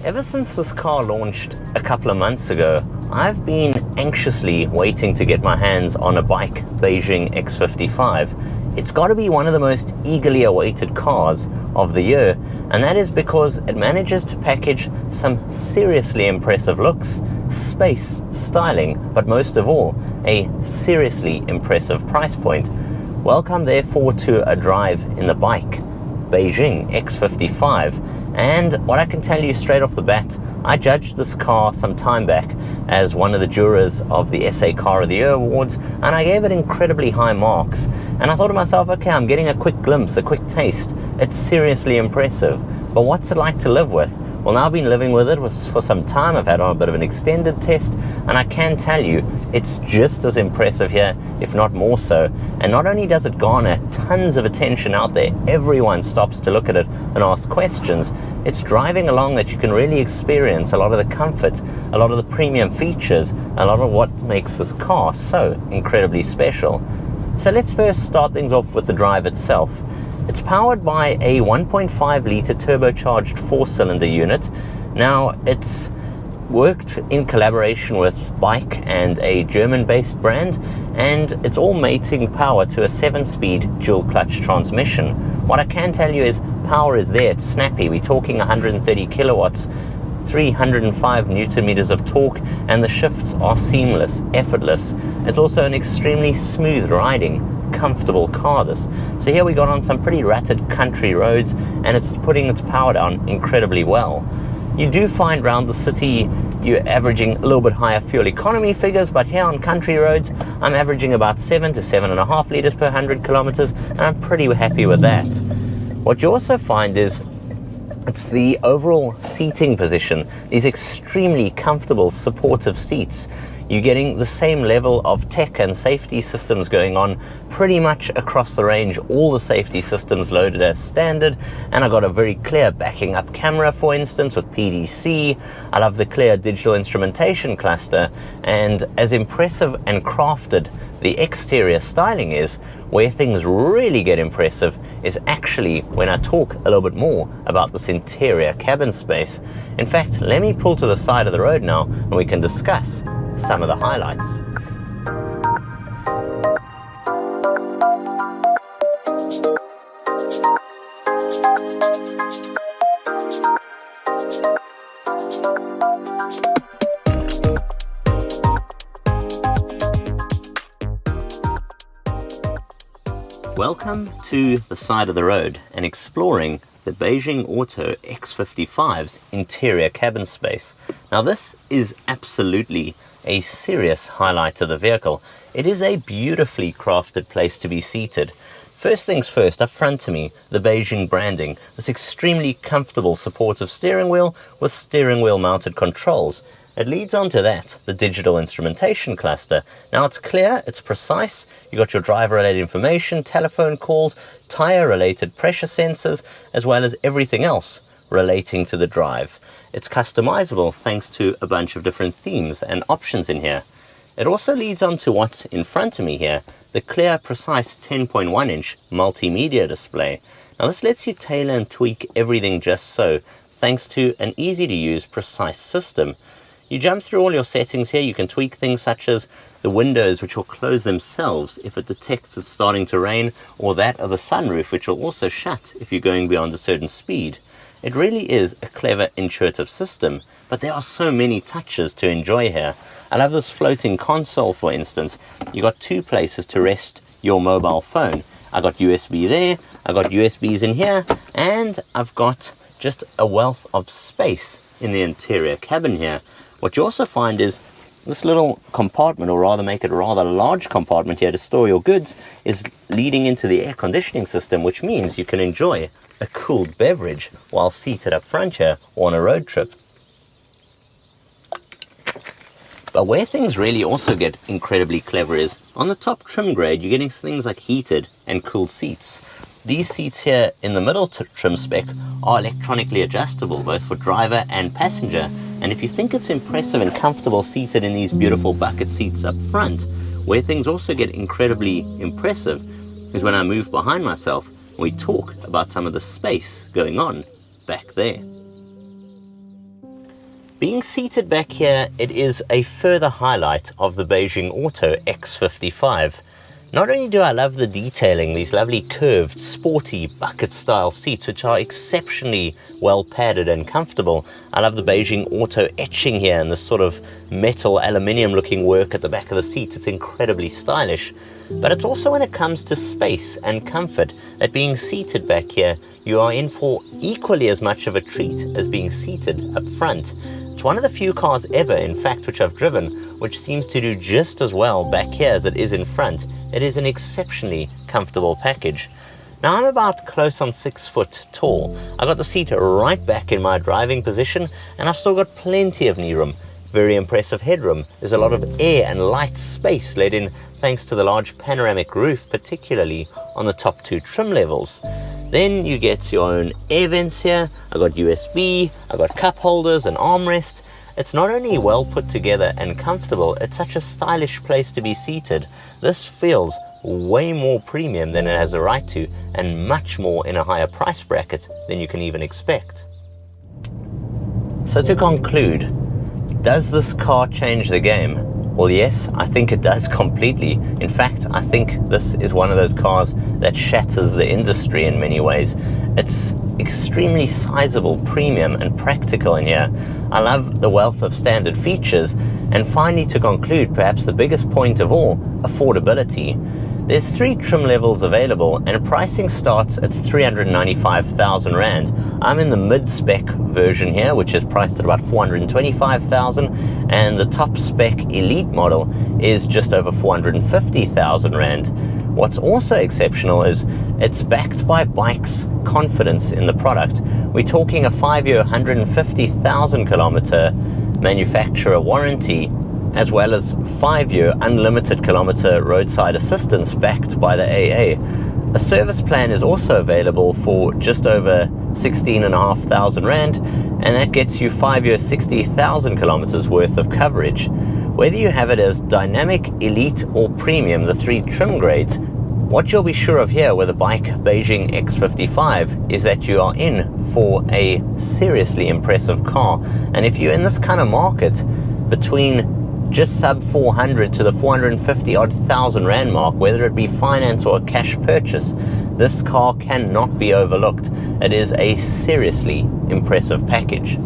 Ever since this car launched a couple of months ago, I've been anxiously waiting to get my hands on a BAIC Beijing X55. It's got to be one of the most eagerly awaited cars of the year, and that is because it manages to package some seriously impressive looks, space, styling, but most of all, a seriously impressive price point. Welcome therefore to a drive in the BAIC Beijing X55. And what I can tell you straight off the bat, I judged this car some time back as one of the jurors of the SA Car of the Year Awards, and I gave it incredibly high marks. And I thought to myself, okay, I'm getting a quick glimpse, a quick taste. It's seriously impressive. But what's it like to live with? Well, now I've been living with it for some time. I've had on a bit of an extended test, and I can tell you it's just as impressive here, if not more so. And not only does it garner tons of attention out there, everyone stops to look at it and ask questions, it's driving along that you can really experience a lot of the comfort, a lot of the premium features, a lot of what makes this car so incredibly special. So let's first start things off with the drive itself. It's powered by a 1.5 litre turbocharged 4-cylinder unit. Now, it's worked in collaboration with BAIC and a German-based brand, and it's all mating power to a 7-speed dual-clutch transmission. What I can tell you is power is there, it's snappy. We're talking 130 kilowatts, 305 newton meters of torque, and the shifts are seamless, effortless. It's also an extremely smooth riding, comfortable car this. So here we got on some pretty rutted country roads, and it's putting its power down incredibly well. You do find around the city you're averaging a little bit higher fuel economy figures, but here on country roads I'm averaging about 7 to 7.5 liters per 100 kilometers, and I'm pretty happy with that. What you also find is it's the overall seating position, these extremely comfortable supportive seats. You're getting the same level of tech and safety systems going on pretty much across the range, all the safety systems loaded as standard, and I got a very clear backing up camera, for instance, with PDC. I love the clear digital instrumentation cluster, and as impressive and crafted the exterior styling is, where things really get impressive is actually when I talk a little bit more about this interior cabin space. In fact, let me pull to the side of the road now and we can discuss some of the highlights. Welcome to the side of the road and exploring the Beijing Auto X55's interior cabin space. Now this is absolutely a serious highlight of the vehicle. It is a beautifully crafted place to be seated. First things first, up front to me, the Beijing branding, this extremely comfortable supportive steering wheel with steering wheel mounted controls. It leads on to that, the digital instrumentation cluster. Now it's clear, it's precise, you got your driver related information, telephone calls, tire related pressure sensors, as well as everything else relating to the drive. It's customizable thanks to a bunch of different themes and options in here. It also leads on to what's in front of me here, the clear, precise 10.1 inch multimedia display. Now this lets you tailor and tweak everything just so, thanks to an easy to use, precise system. You jump through all your settings here. You can tweak things such as the windows, which will close themselves if it detects it's starting to rain, or that of the sunroof, which will also shut if you're going beyond a certain speed. It really is a clever, intuitive system, but there are so many touches to enjoy here. I love this floating console, for instance. You got two places to rest your mobile phone. I got USB there, I got USBs in here, and I've got just a wealth of space in the interior cabin here. What you also find is this little compartment, or rather make it a rather large compartment here to store your goods, is leading into the air conditioning system, which means you can enjoy a cooled beverage while seated up front here or on a road trip. But where things really also get incredibly clever is on the top trim grade, you're getting things like heated and cooled seats. These seats here in the middle trim spec are electronically adjustable, both for driver and passenger. And if you think it's impressive and comfortable seated in these beautiful bucket seats up front, where things also get incredibly impressive is when I move behind myself and we talk about some of the space going on back there. Being seated back here, it is a further highlight of the Beijing Auto X55. Not only do I love the detailing, these lovely curved, sporty, bucket-style seats, which are exceptionally well padded and comfortable. I love the Beijing Auto etching here and this sort of metal, aluminium-looking work at the back of the seat. It's incredibly stylish. But it's also when it comes to space and comfort that being seated back here, you are in for equally as much of a treat as being seated up front. It's one of the few cars ever, in fact, which I've driven, which seems to do just as well back here as it is in front. It is an exceptionally comfortable package. Now, I'm about close on 6 foot tall. I got the seat right back in my driving position, and I've still got plenty of knee room. Very impressive headroom. There's a lot of air and light space let in thanks to the large panoramic roof, particularly on the top 2 trim levels. Then you get your own air vents here. I got USB, I got cup holders and armrest. It's not only well put together and comfortable, it's such a stylish place to be seated. This feels way more premium than it has a right to, and much more in a higher price bracket than you can even expect. So to conclude, does this car change the game? Well, yes, I think it does completely. In fact, I think this is one of those cars that shatters the industry in many ways. It's extremely sizable, premium and practical in here. I love the wealth of standard features. And finally, to conclude, perhaps the biggest point of all, affordability. There's 3 trim levels available and pricing starts at 395,000 Rand. I'm in the mid-spec version here, which is priced at about 425,000, and the top spec elite model is just over 450,000 Rand. What's also exceptional is it's backed by BAIC's confidence in the product. We're talking a 5-year, 150,000 kilometer manufacturer warranty, as well as 5-year unlimited kilometer roadside assistance backed by the AA. A service plan is also available for just over 16,500 Rand, and that gets you 5-year, 60,000 kilometers worth of coverage. Whether you have it as dynamic, elite or premium, the 3 trim grades, what you'll be sure of here with the BAIC Beijing X55 is that you are in for a seriously impressive car. And if you're in this kind of market, between just sub 400 to the 450 odd thousand Rand mark, whether it be finance or a cash purchase, this car cannot be overlooked. It is a seriously impressive package.